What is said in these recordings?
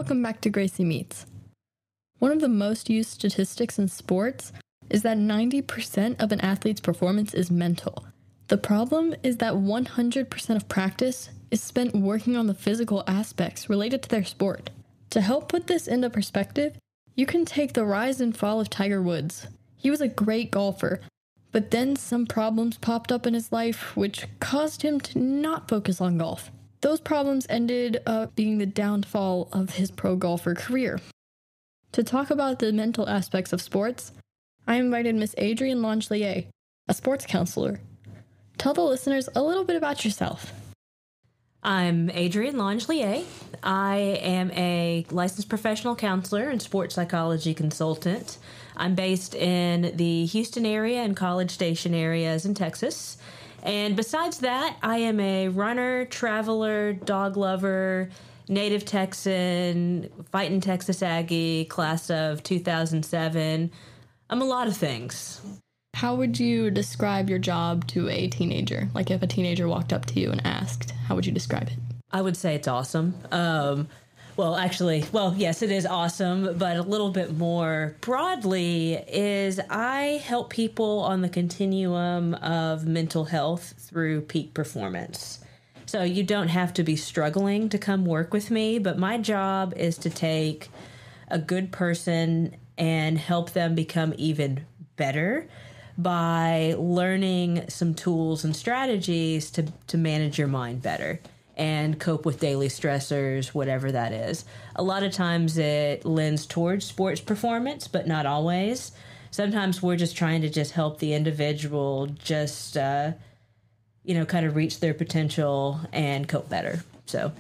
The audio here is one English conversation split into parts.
welcome back to Gracie Meets. One of the most used statistics in sports is that 90% of an athlete's performance is mental. The problem is that 100% of practice is spent working on the physical aspects related to their sport. To help put this into perspective, you can take the rise and fall of Tiger Woods. He was a great golfer, but then some problems popped up in his life which caused him to not focus on golf. Those problems ended up being the downfall of his pro golfer career. To talk about the mental aspects of sports, I invited Miss Adrienne Langelier, a sports counselor. Tell the listeners a little bit about yourself. I'm Adrienne Langelier. I am a licensed professional counselor and sports psychology consultant. I'm based in the Houston area and College Station areas in Texas. And besides that, I am a runner, traveler, dog lover, native Texan, fighting Texas Aggie, class of 2007. I'm a lot of things. How would you describe your job to a teenager? Like if a teenager walked up to you and asked, how would you describe it? I would say it's awesome. Yes, it is awesome, but a little bit more broadly is I help people on the continuum of mental health through peak performance. So you don't have to be struggling to come work with me, but my job is to take a good person and help them become even better by learning some tools and strategies to manage your mind better and cope with daily stressors, whatever that is. A lot of times it lends towards sports performance, but not always. Sometimes we're just trying to just help the individual just, kind of reach their potential and cope better. So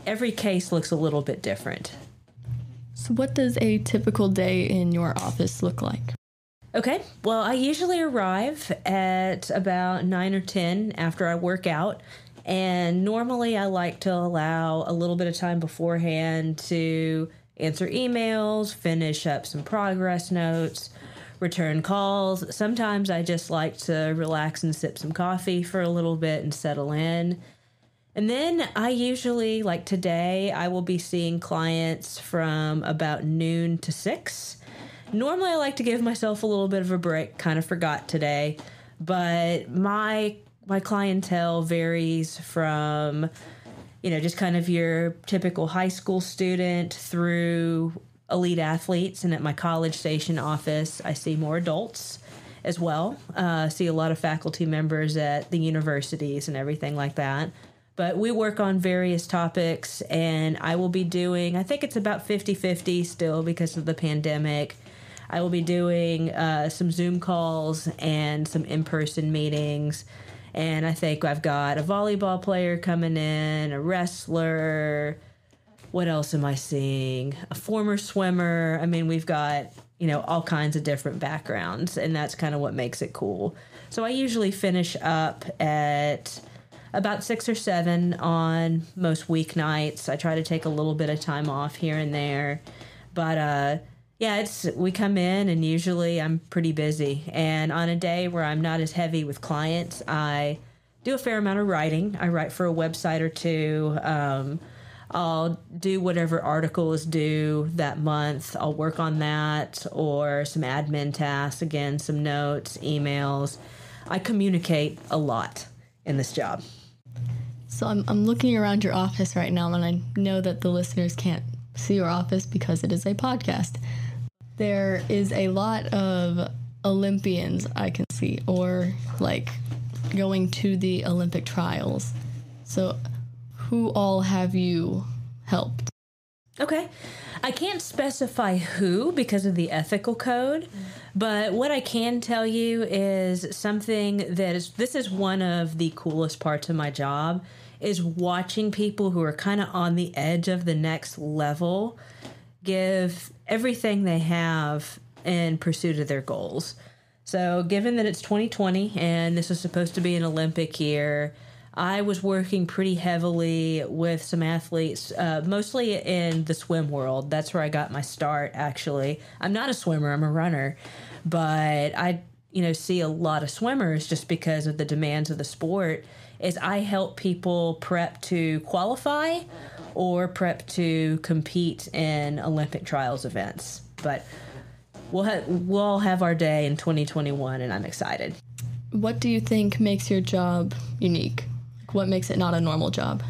every case looks a little bit different. So what does a typical day in your office look like? Okay, well, I usually arrive at about 9 or 10 after I work out. And normally I like to allow a little bit of time beforehand to answer emails, finish up some progress notes, return calls. Sometimes I just like to relax and sip some coffee for a little bit and settle in. And then I usually, like today, I will be seeing clients from about noon to 6. Normally I like to give myself a little bit of a break, kind of forgot today, but my clientele varies from, just kind of your typical high school student through elite athletes. And at my College Station office, I see more adults as well. See a lot of faculty members at the universities and everything like that. But we work on various topics, and I will be doing, I think it's about 50-50 still because of the pandemic. I will be doing some Zoom calls and some in-person meetings. And I think I've got a volleyball player coming in, a wrestler. What else am I seeing? A former swimmer. I mean, we've got, all kinds of different backgrounds, and that's kind of what makes it cool. So I usually finish up at about 6 or 7 on most weeknights. I try to take a little bit of time off here and there. But, we come in and usually I'm pretty busy. And on a day where I'm not as heavy with clients, I do a fair amount of writing. I write for a website or two. I'll do whatever article is due that month. I'll work on that or some admin tasks, again, some notes, emails. I communicate a lot in this job. So I'm looking around your office right now, and I know that the listeners can't see your office because it is a podcast. There is a lot of Olympians I can see, or like going to the Olympic trials. So who all have you helped? Okay. I can't specify who because of the ethical code, but what I can tell you is something this is one of the coolest parts of my job, is watching people who are kind of on the edge of the next level give everything they have in pursuit of their goals. So given that it's 2020 and this is supposed to be an Olympic year, I was working pretty heavily with some athletes, mostly in the swim world. That's where I got my start, actually. I'm not a swimmer, I'm a runner. But I, see a lot of swimmers just because of the demands of the sport, is I help people prep to qualify or prep to compete in Olympic trials events. But we'll all have our day in 2021, and I'm excited. What do you think makes your job unique? What makes it not a normal job?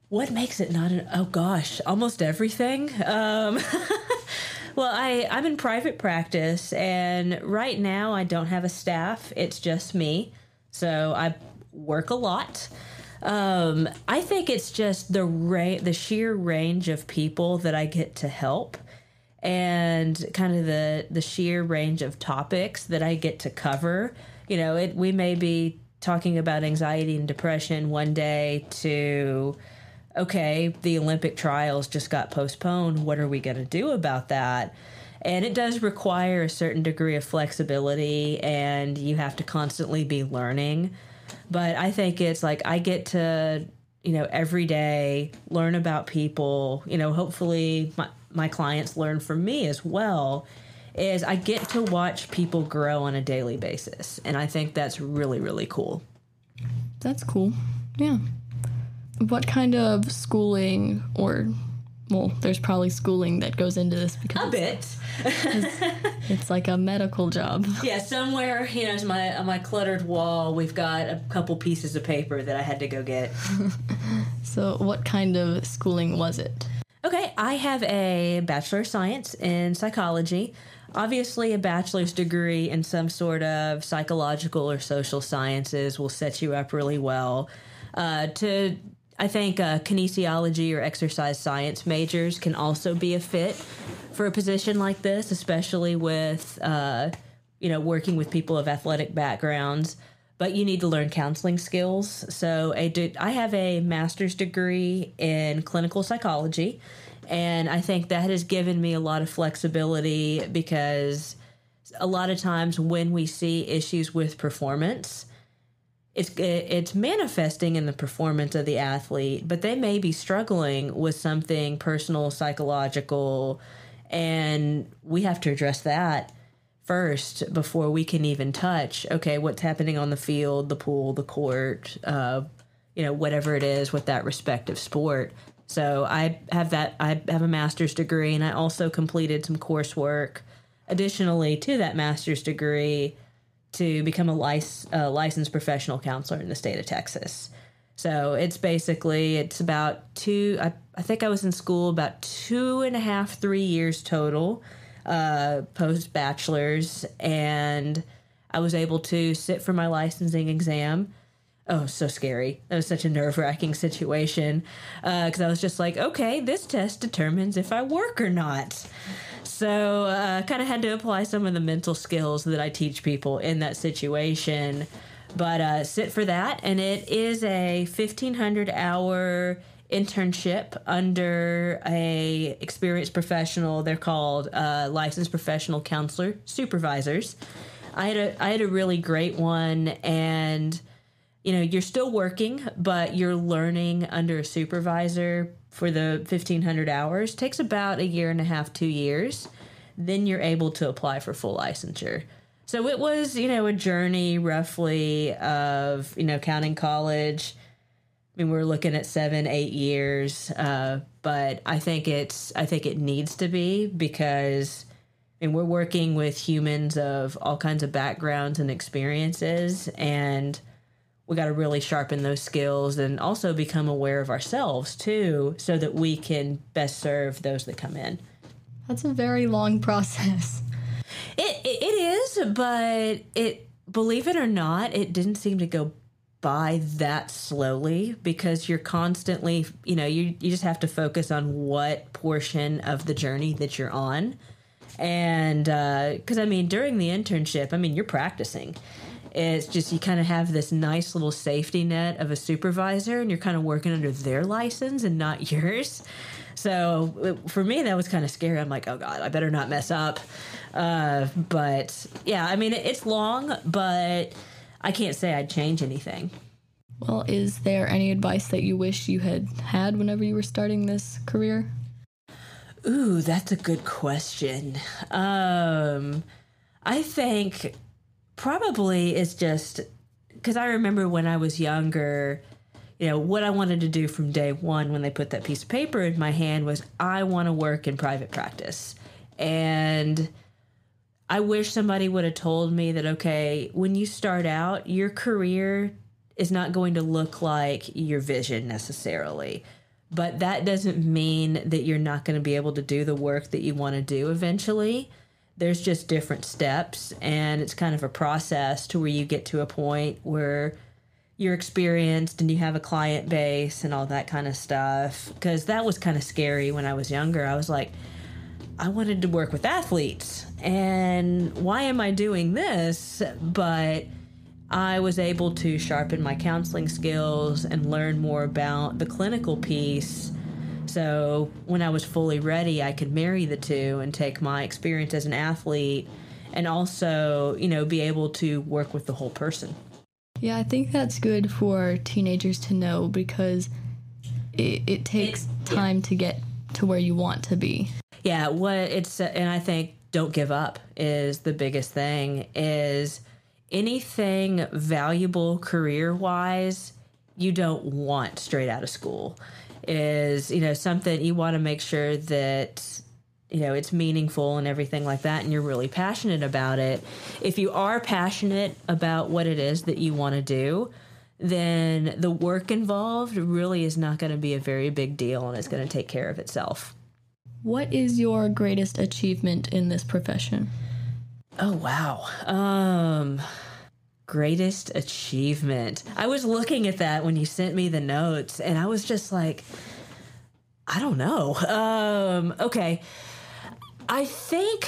What makes it not oh gosh, almost everything. Well, I'm in private practice, and right now I don't have a staff. It's just me. So I work a lot. I think it's just the sheer range of people that I get to help, and kind of the sheer range of topics that I get to cover. We may be talking about anxiety and depression one day to, okay, the Olympic trials just got postponed. What are we going to do about that? And it does require a certain degree of flexibility, and you have to constantly be learning. But I think it's like I get to, every day learn about people. Hopefully my clients learn from me as well. Is I get to watch people grow on a daily basis. And I think that's really, really cool. That's cool. Yeah. What kind of schooling there's probably schooling that goes into this because a bit. It's like a medical job. Yeah, somewhere, on my cluttered wall, we've got a couple pieces of paper that I had to go get. So what kind of schooling was it? Okay, I have a Bachelor of Science in Psychology. Obviously, a bachelor's degree in some sort of psychological or social sciences will set you up really well. I think kinesiology or exercise science majors can also be a fit for a position like this, especially with, working with people of athletic backgrounds. But you need to learn counseling skills. So I have a master's degree in clinical psychology, and I think that has given me a lot of flexibility because a lot of times when we see issues with performance, it's manifesting in the performance of the athlete, but they may be struggling with something personal, psychological, and we have to address that first before we can even touch, okay, what's happening on the field, the pool, the court, whatever it is with that respective sport. So I have a master's degree, and I also completed some coursework additionally to that master's degree to become a licensed professional counselor in the state of Texas. So it's about I think I was in school about 2.5, 3 years total, post-bachelor's, and I was able to sit for my licensing exam. Oh, so scary. That was such a nerve-wracking situation because I was just like, okay, this test determines if I work or not. So kind of had to apply some of the mental skills that I teach people in that situation. But sit for that, and it is a 1,500-hour internship under a experienced professional. They're called licensed professional counselor supervisors. I had a really great one, and you're still working, but you're learning under a supervisor for the 1,500 hours. Takes about 1.5 to 2 years. Then you're able to apply for full licensure. So it was, a journey roughly of, counting college. I mean, we're looking at 7-8 years, but I think it needs to be because we're working with humans of all kinds of backgrounds and experiences, and we got to really sharpen those skills and also become aware of ourselves too, so that we can best serve those that come in. That's a very long process. It is, but believe it or not, it didn't seem to go by that slowly because you're constantly, you just have to focus on what portion of the journey that you're on. And because, during the internship, you're practicing. It's just you kind of have this nice little safety net of a supervisor, and you're kind of working under their license and not yours. So for me, that was kind of scary. I'm like, oh, God, I better not mess up. But, yeah, it's long, but I can't say I'd change anything. Well, is there any advice that you wish you had whenever you were starting this career? Ooh, that's a good question. I think probably it's just because I remember when I was younger, what I wanted to do from day one when they put that piece of paper in my hand was I want to work in private practice. And I wish somebody would have told me that, okay, when you start out, your career is not going to look like your vision necessarily. But that doesn't mean that you're not going to be able to do the work that you want to do eventually. There's just different steps, and it's kind of a process to where you get to a point where you're experienced and you have a client base and all that kind of stuff. Because that was kind of scary when I was younger. I was like, I wanted to work with athletes, and why am I doing this? But I was able to sharpen my counseling skills and learn more about the clinical piece. So when I was fully ready, I could marry the two and take my experience as an athlete and also, be able to work with the whole person. Yeah, I think that's good for teenagers to know because it takes time to get to where you want to be. Yeah, and I think don't give up is the biggest thing. Is anything valuable career-wise you don't want straight out of school. Is, something you want to make sure that it's meaningful and everything like that, and you're really passionate about it. If you are passionate about what it is that you want to do, then the work involved really is not going to be a very big deal, and it's going to take care of itself. What is your greatest achievement in this profession? Oh, wow. Greatest achievement. I was looking at that when you sent me the notes, and I was just like, I don't know. Okay. I think,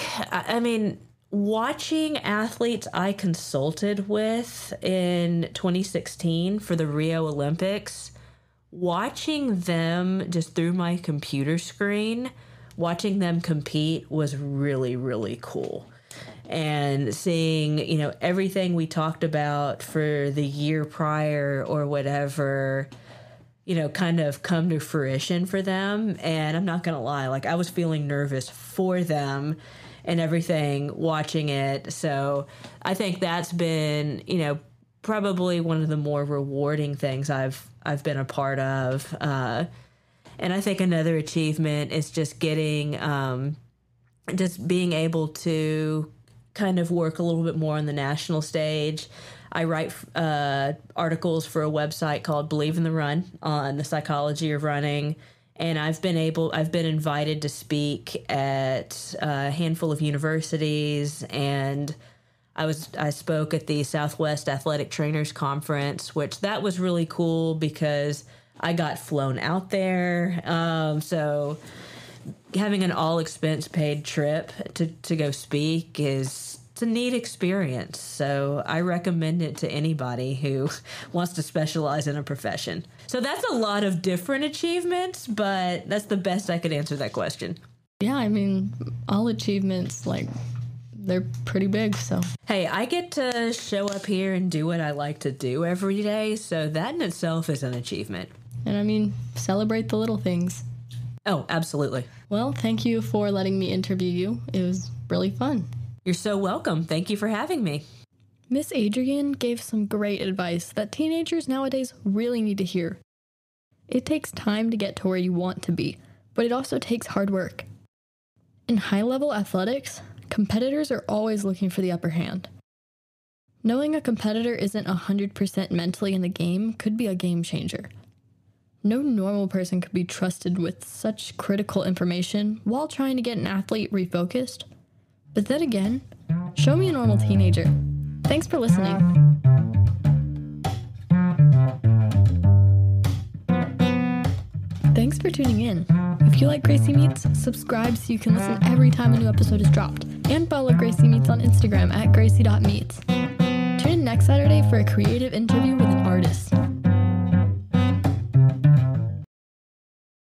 watching athletes I consulted with in 2016 for the Rio Olympics, watching them just through my computer screen, watching them compete was really, really cool. And seeing, everything we talked about for the year prior or whatever, kind of come to fruition for them. And I'm not going to lie, I was feeling nervous for them and everything watching it. So I think that's been, probably one of the more rewarding things I've been a part of. And I think another achievement is just getting, just being able to kind of work a little bit more on the national stage. I write articles for a website called Believe in the Run on the psychology of running. And I've been invited to speak at a handful of universities, and I spoke at the Southwest Athletic Trainers Conference, which that was really cool because I got flown out there. So having an all expense paid trip to go speak it's a neat experience. So I recommend it to anybody who wants to specialize in a profession. So that's a lot of different achievements, but that's the best I could answer that question. Yeah, all achievements, they're pretty big, so. Hey, I get to show up here and do what I like to do every day, so that in itself is an achievement. And celebrate the little things. Oh, absolutely. Well, thank you for letting me interview you. It was really fun. You're so welcome. Thank you for having me. Miss Adrienne gave some great advice that teenagers nowadays really need to hear. It takes time to get to where you want to be, but it also takes hard work. In high-level athletics, competitors are always looking for the upper hand. Knowing a competitor isn't 100% mentally in the game could be a game changer. No normal person could be trusted with such critical information while trying to get an athlete refocused. But then again, show me a normal teenager. Thanks for listening. Thanks for tuning in. If you like Gracie Meets, subscribe so you can listen every time a new episode is dropped. And follow Gracie Meets on Instagram at gracie.meets. Tune in next Saturday for a creative interview with an artist.